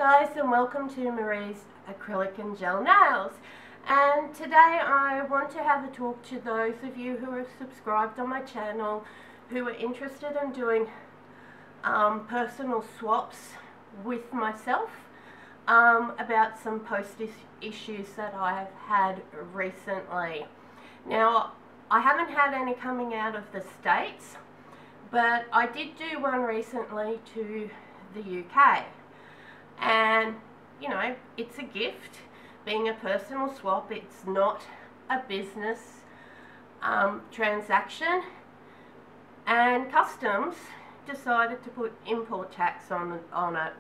guys, and welcome to Marie's Acrylic and Gel Nails. And today I want to have a talk to those of you who have subscribed on my channel who are interested in doing personal swaps with myself about some post issues that I have had recently. Now, I haven't had any coming out of the States, but I did do one recently to the UK. And, you know, it's a gift. Being a personal swap, it's not a business transaction. And Customs decided to put import tax on it.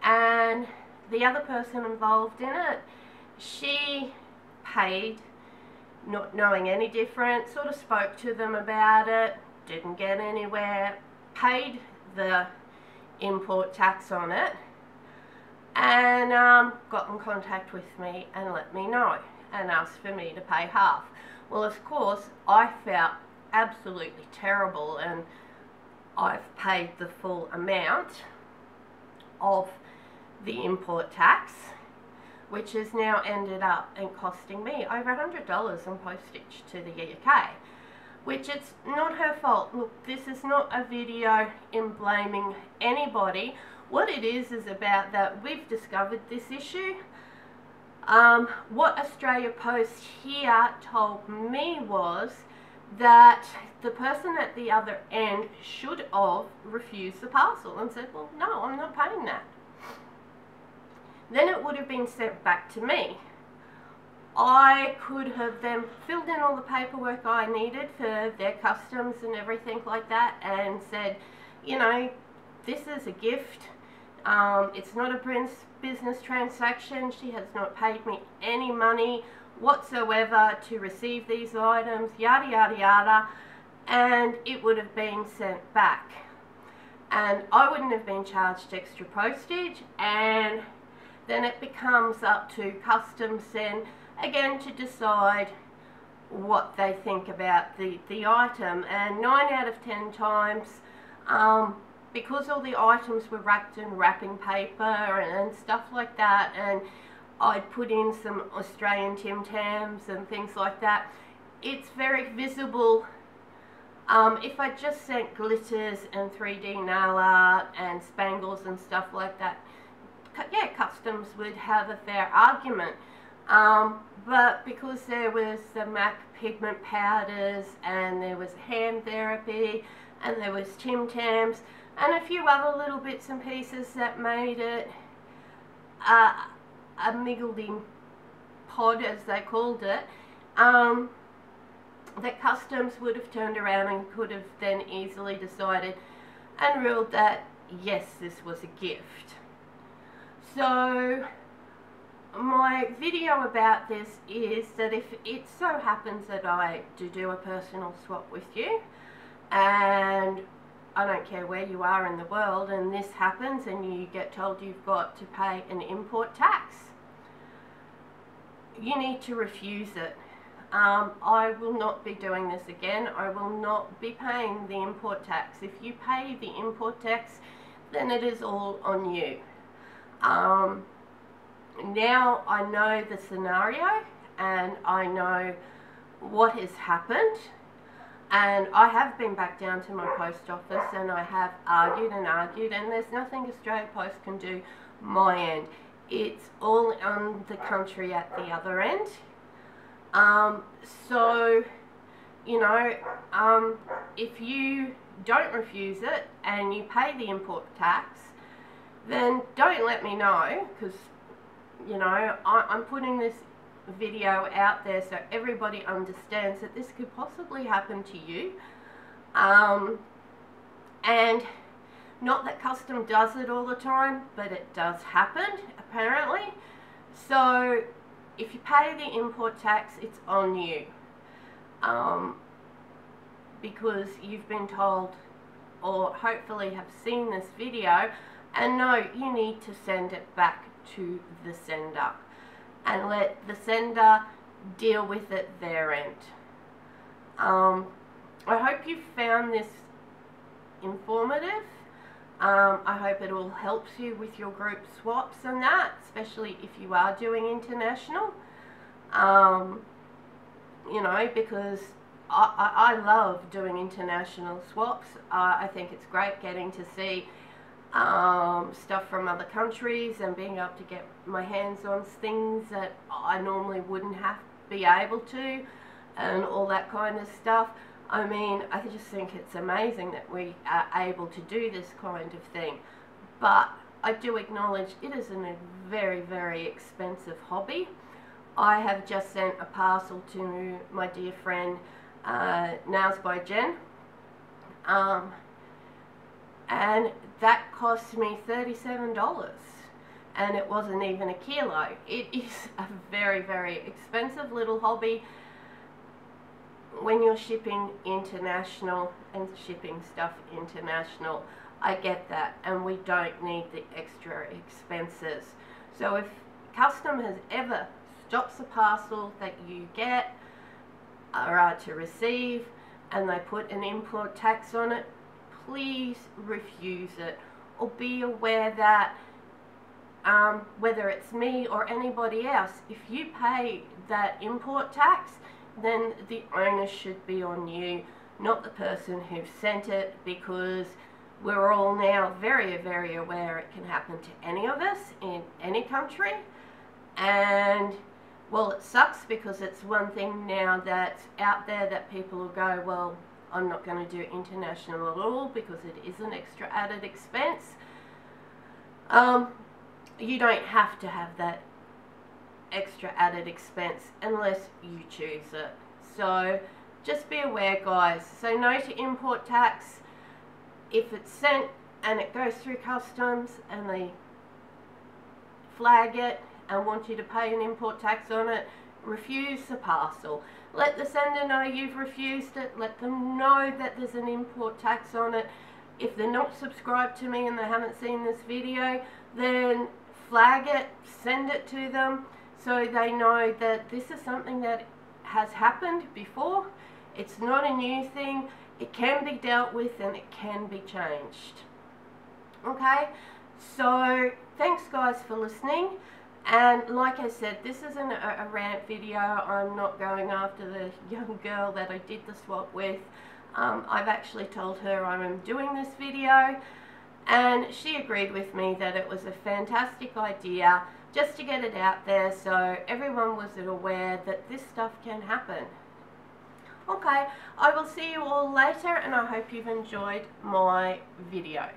And the other person involved in it, she paid, not knowing any different, sort of spoke to them about it, didn't get anywhere, paid the import tax on it, and got in contact with me and let me know and asked for me to pay half. Well, of course, I felt absolutely terrible, and I've paid the full amount of the import tax, which has now ended up in costing me over $100 in postage to the UK. Which it's not her fault. Look, this is not a video in blaming anybody. What it is about that we've discovered this issue. What Australia Post here told me was that the person at the other end should have refused the parcel and said, well, no, I'm not paying that. Then it would have been sent back to me. I could have then filled in all the paperwork I needed for their customs and everything like that and said, you know, this is a gift. It's not a business transaction. She has not paid me any money whatsoever to receive these items, yada, yada, yada. And it would have been sent back. And I wouldn't have been charged extra postage. And then it becomes up to Customs then, again, to decide what they think about the item. And 9 out of 10 times, because all the items were wrapped in wrapping paper and stuff like that, and I'd put in some Australian Tim Tams and things like that, it's very visible. If I just sent glitters and 3D nail art and spangles and stuff like that, yeah, Customs would have a fair argument. But because there was the MAC pigment powders, and there was hand therapy, and there was Tim Tams, and a few other little bits and pieces that made it a miggledy pod, as they called it, that Customs would have turned around and could have then easily decided and ruled that, yes, this was a gift. So my video about this is that if it so happens that I do a personal swap with you, and I don't care where you are in the world, and this happens and you get told you've got to pay an import tax, you need to refuse it. I will not be doing this again. I will not be paying the import tax. If you pay the import tax, then it is all on you. Now I know the scenario, and I know what has happened, and I have been back down to my post office, and I have argued and argued, and there's nothing Australia Post can do my end. It's all on the country at the other end. So, you know, if you don't refuse it and you pay the import tax, then don't let me know, because, you know, I'm putting this video out there so everybody understands that this could possibly happen to you. And not that Customs does it all the time, but it does happen, apparently. So if you pay the import tax, it's on you. Because you've been told, or hopefully have seen this video, and no, you need to send it back to the sender and let the sender deal with it their end. I hope you found this informative. I hope it all helps you with your group swaps and that, especially if you are doing international. You know, because I love doing international swaps. I think it's great getting to see stuff from other countries and being able to get my hands on things that I normally wouldn't be able to, and all that kind of stuff. I mean, I just think it's amazing that we are able to do this kind of thing. But I do acknowledge it is a very, very expensive hobby. I have just sent a parcel to my dear friend Nails by Jen, and that cost me $37, and it wasn't even a kilo. It is a very, very expensive little hobby when you're shipping international and shipping stuff international. I get that, and we don't need the extra expenses. So if custom has ever stops a parcel that you get or are to receive and they put an import tax on it, please refuse it, or be aware that whether it's me or anybody else, if you pay that import tax, then the onus should be on you, not the person who sent it, because we're all now very, very aware it can happen to any of us in any country. And well, it sucks because it's one thing now that's out there that people will go, well, I'm not going to do international at all because it is an extra added expense. You don't have to have that extra added expense unless you choose it. So just be aware, guys. So no to import tax. If it's sent and it goes through customs and they flag it and want you to pay an import tax on it, refuse the parcel. Let the sender know you've refused it. Let them know that there's an import tax on it. If they're not subscribed to me and they haven't seen this video, then flag it, send it to them so they know that this is something that has happened before. It's not a new thing. It can be dealt with and it can be changed. Okay, so thanks guys for listening. And like I said, this isn't a rant video. I'm not going after the young girl that I did the swap with. I've actually told her I'm doing this video, and she agreed with me that it was a fantastic idea just to get it out there so everyone was aware that this stuff can happen. Okay, I will see you all later, and I hope you've enjoyed my video.